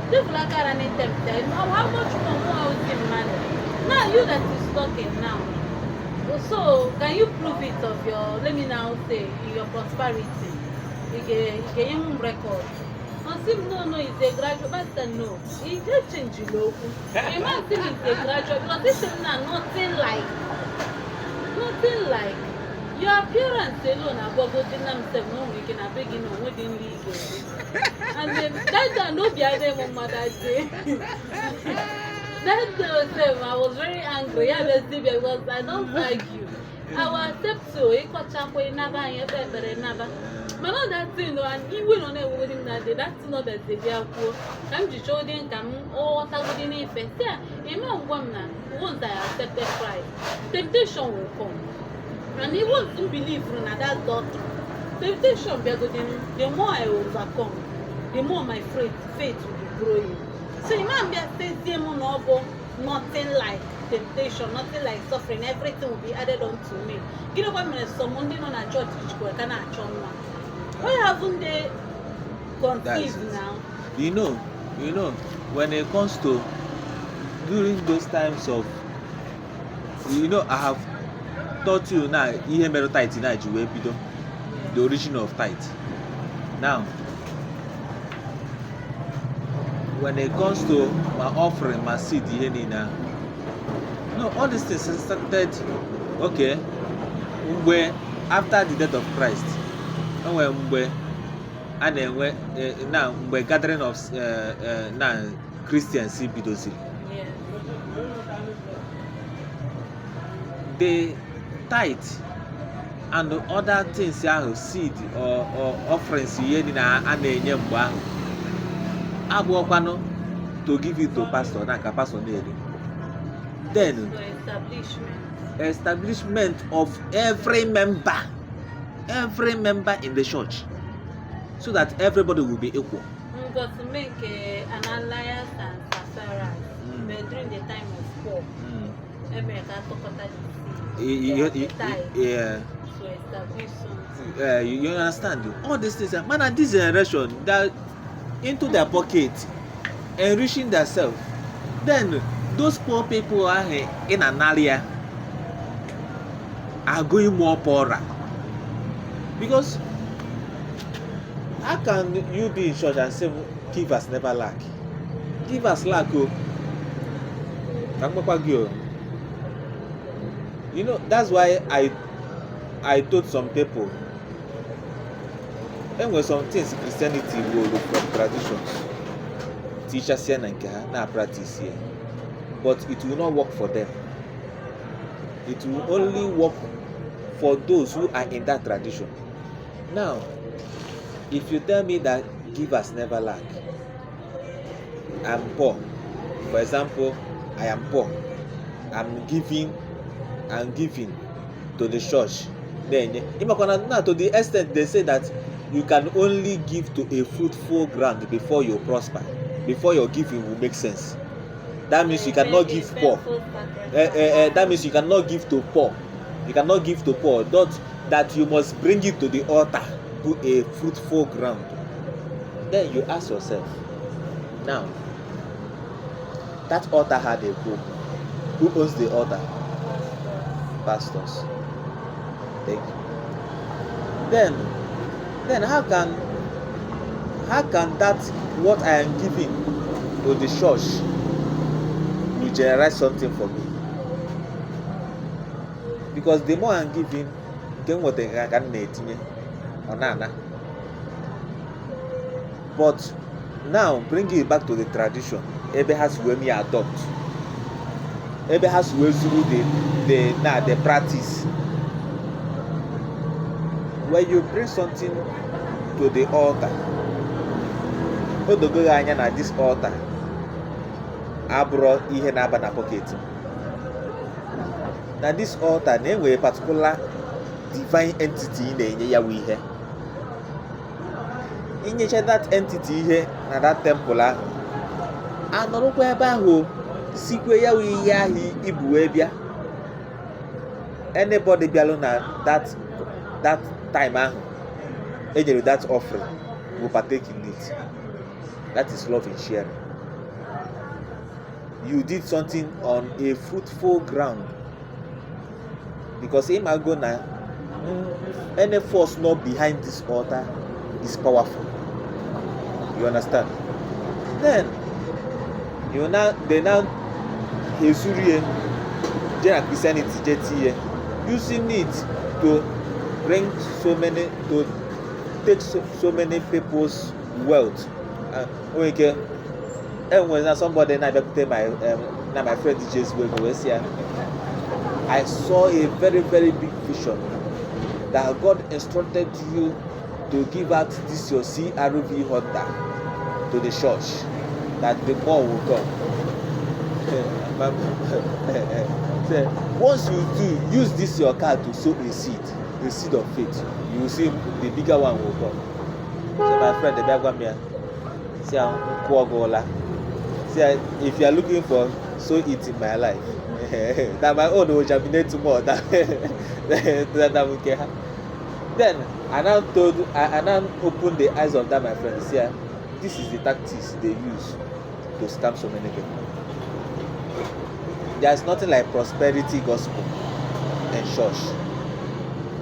This like an tempted. How much more is the money? Now you that is talking now. So can you prove it of your? Let me now say your prosperity. You get young record. No, it's a graduate. But no, he just change the logo. A man still is a graduate because this is now nothing like your appearance alone. About going themselves, no, we can begin on wedding league. And then that no be other mama that day. That day I was very angry. I was because I don't argue. I will accept so. He got champo in never and yet never. But not that thing, no, and he will on a wedding that day. That's not the day. I'm just showing come all that within a face. Yeah, you know, woman, once I accepted Christ, temptation will come. And he wants to believe in that doctrine. Temptation be going, the more I overcome, the more my faith will be growing. So you might be saying nothing like temptation, nothing like suffering, everything will be added on to me. You know what I mean? Someone didn't know church which can actually. Why haven't they conceived now? You know, when it comes to during those times of, I have taught you now, tithe now the origin of tithe. Now, when it comes to my offering, my seed, all these things started, okay, where after the death of Christ, and then now we're gathering of now Christians in Bidosi. The tithe and the other things, seed or offerings, to give it to pastor, then establishment of every member in the church, so that everybody will be equal. But to make an alliance and sacrifice, but during the time of Paul, yeah. To establish something. You understand? All these things, man, at this generation, that into their pocket, enriching themselves. Then those poor people are in an area are going more poorer. Because how can you be in church and say give us never lack? Give us lack, oh. You know, that's why I told some people, and when some things Christianity will look from traditions, teachers here and now practice here, but it will not work for them. It will only work for those who are in that tradition. Now, if you tell me that givers never lack, I'm poor. For example, I am poor. I'm giving to the church. Then, now to the extent they say that you can only give to a fruitful ground before you prosper, before your giving will make sense. That means you cannot give poor. That means you cannot give to poor. You cannot give to poor. Not that you must bring it to the altar, to a fruitful ground. Then you ask yourself, now, that altar had a pope. Who owns the altar? Pastors. Thank you. Then how can that what I am giving to the church will generate something for me? Because the more I'm giving, then what I can make or nana. But now bringing it back to the tradition, ebe has where me adopt. Ebe has where the practice. When you bring something to the altar, odogo anya na this altar, abro ihe na aba na pocket. Na this altar na enwe particular divine entity na-enye ya ihe. Inyecha that entity ihe na that temple ahụ, anọrọkwa ebe ahụ sikwe ya ihe ahụ ibu wee bịa. Anybody bịalụ na that time ahụ enyere that offering will partake in it. That is love in sharing. you did something on a fruitful ground. Because Imagona, any force not behind this altar is powerful. You understand? Then they now Hesuriye General Christianity JTE using it to bring to take so many people's wealth. Okay. And when somebody now my friend DJ's work here, I saw a very, very big vision that God instructed you to give out this your CRV Honda to the church, that the more will come. Once you do, use this your card to sow a seed of faith. You will see the bigger one will come. So my friend, the big one here, see, if you are looking for sow it in my life, that my own will germinate more than I will care. Then I now opened the eyes of that my friend. See, this is the tactics they use to scam so many people. There is nothing like prosperity gospel and church.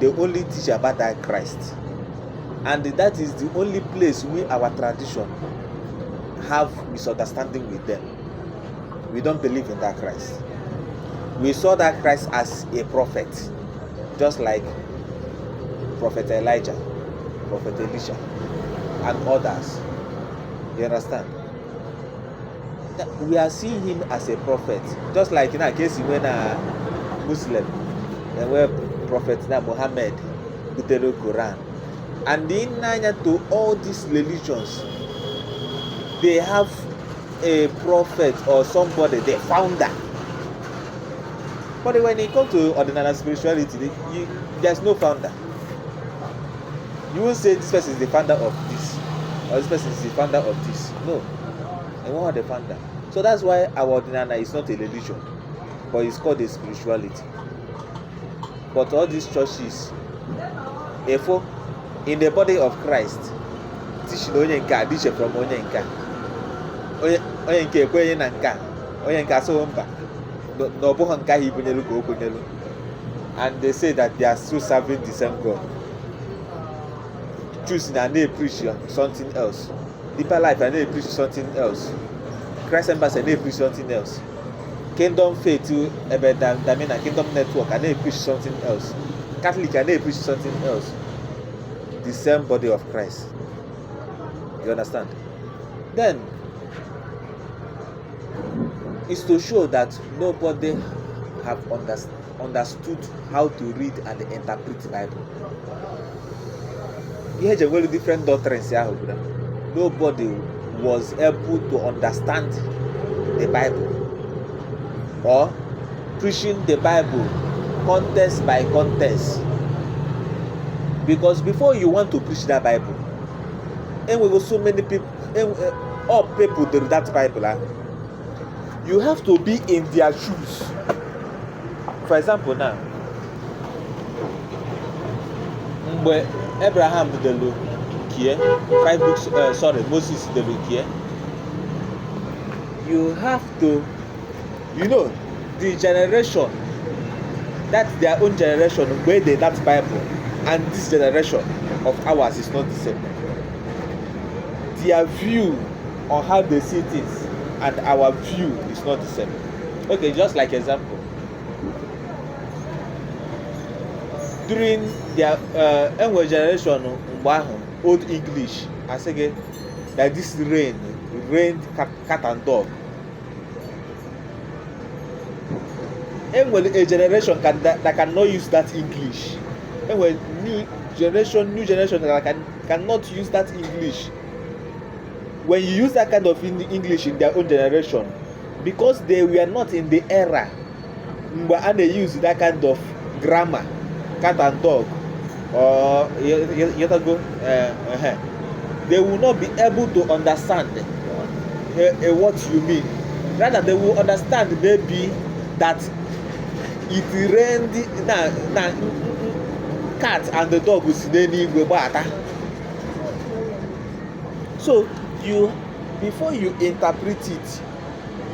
They only teach about that Christ, and that is the only place where our tradition have misunderstanding with them. We don't believe in that Christ. We saw that Christ as a prophet, just like Prophet Elijah, Prophet Elisha, and others. You understand? We are seeing him as a prophet, just like in a case when a Muslim and where Prophet Muhammad with the Quran. And in to all these religions, they have a prophet or somebody, the founder. But when it comes to ordinary spirituality, there's no founder. You won't say this person is the founder of this, or this person is the founder of this. No. And what are the founder? So that's why our ordinary is not a religion, but it's called a spirituality. But all these churches, therefore, in the body of Christ, teach onye nka, teach from onye nka. Onye nke ekwenye na nka, onye nka so mba. No boho nka hi bunyelu ko okunyelu. And they say that they are still serving the same God. Choosing and they preach something else. Deeper life and they preach something else. Christ Embassy and they preach something else. Kingdom Faith to Damina Kingdom Network and they preach something else. Catholic and they preach something else. The same body of Christ. You understand? Then it's to show that nobody have understood how to read and interpret the Bible. You have very different doctrines here. Nobody was able to understand the Bible or preaching the Bible context by context. Because before you want to preach that Bible, and we got so many people, all people that read that Bible, you have to be in their shoes. For example, now, when Abraham did the here, 5 books, Moses did the here, you have to, the generation, that's their own generation where they that Bible, and this generation of ours is not the same. Their view on how they see things and our view is not the same. Okay, just like example, during their generation, Old English, I say again, that this rained cat and dog. And when a generation that cannot use that English, and when new generation that cannot use that English. When you use that kind of English in their own generation, because they were not in the era, and they use that kind of grammar, cat and dog, or they will not be able to understand what you mean. Rather, they will understand maybe that it rained cat and the dog was in. So before you interpret it,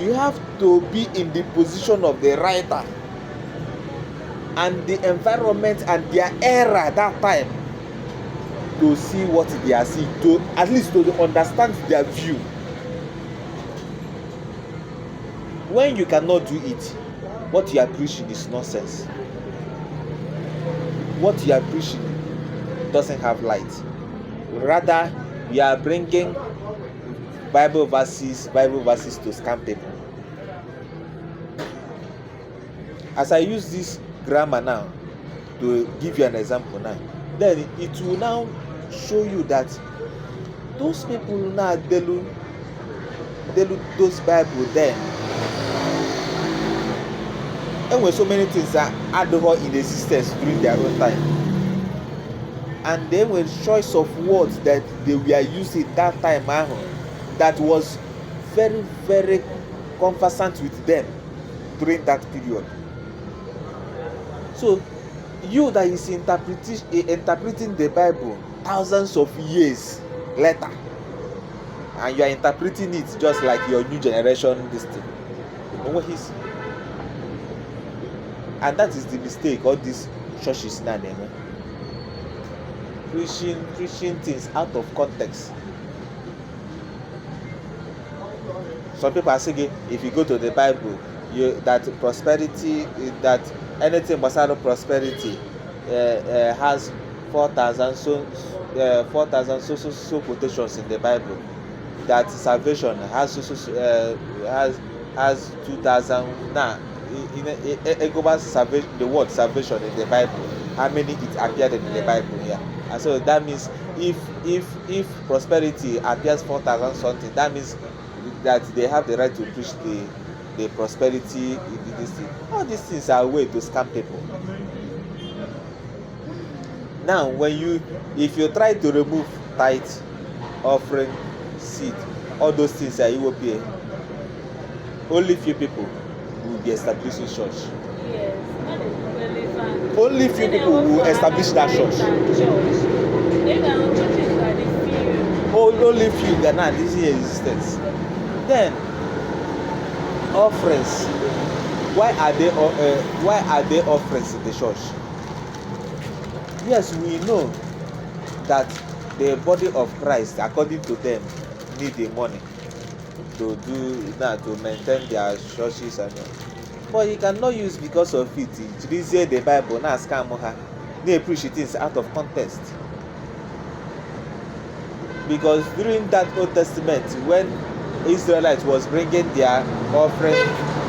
you have to be in the position of the writer and the environment and their era at that time to see what they are seeing, to at least to understand their view. When you cannot do it, what you are preaching is nonsense. What you are preaching doesn't have light. Rather, you are bringing Bible verses to scam people. As I use this grammar now to give you an example now, then it will now show you that those people now they look those Bible then. And when so many things are added in existence during their own time, and then when choice of words that they were using that time that was very, very conversant with them during that period. So you that is interpreting the Bible thousands of years later, and you are interpreting it just like your new generation this thing, you know what he's. And that is the mistake all these churches now preaching things out of context. Some people are saying if you go to the Bible, that prosperity, that anything about prosperity has 4,000 so quotations in the Bible. That salvation has has 2,000 now. Salvation, the word salvation in the Bible, how many it appeared in the Bible here? And so that means if prosperity appears 4,000 something, that means that they have the right to preach the prosperity in this thing. All these things are a way to scam people. Now, if you try to remove tithe, offering, seed, all those things are European, only few people will be establishing church. Yes, that is relevant. Only few people will establish that church. Only few that now this is existence. Then offerings. Why are they offerings in the church? Yes, we know that the body of Christ, according to them, need the money to maintain their churches and all. But you cannot use because of it. Read the Bible now, scam her. They preach things out of context. Because during that Old Testament, when Israelites was bringing their offering,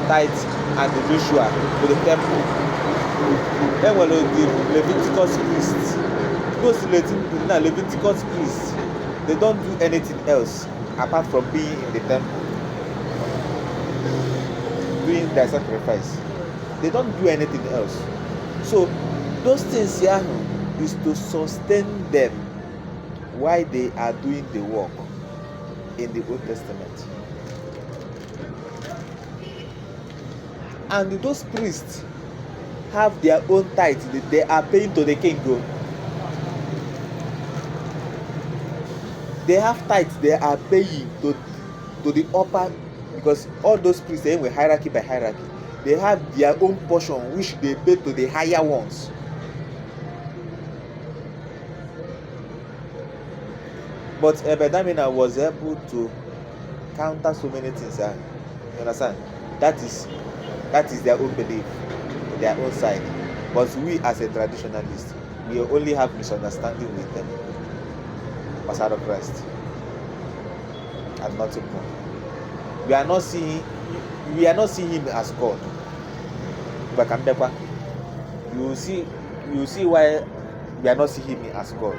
tithes, and the ritual to the temple, then when the Leviticus priests, those Leviticus priests, they don't do anything else apart from being in the temple doing their sacrifice. They don't do anything else. So those things here is to sustain them while they are doing the work in the Old Testament. And those priests have their own tithe that they are paying to the king. They have tithes they are paying to the upper, because all those priests, they were hierarchy by hierarchy. They have their own portion which they pay to the higher ones. But Ebedamina was able to counter so many things. You understand? That is their own belief, their own side. But we as a traditionalist, we only have misunderstanding with them. Pastor of Christ, and nothing more. We are not seeing him as God. But you see why we are not seeing him as God.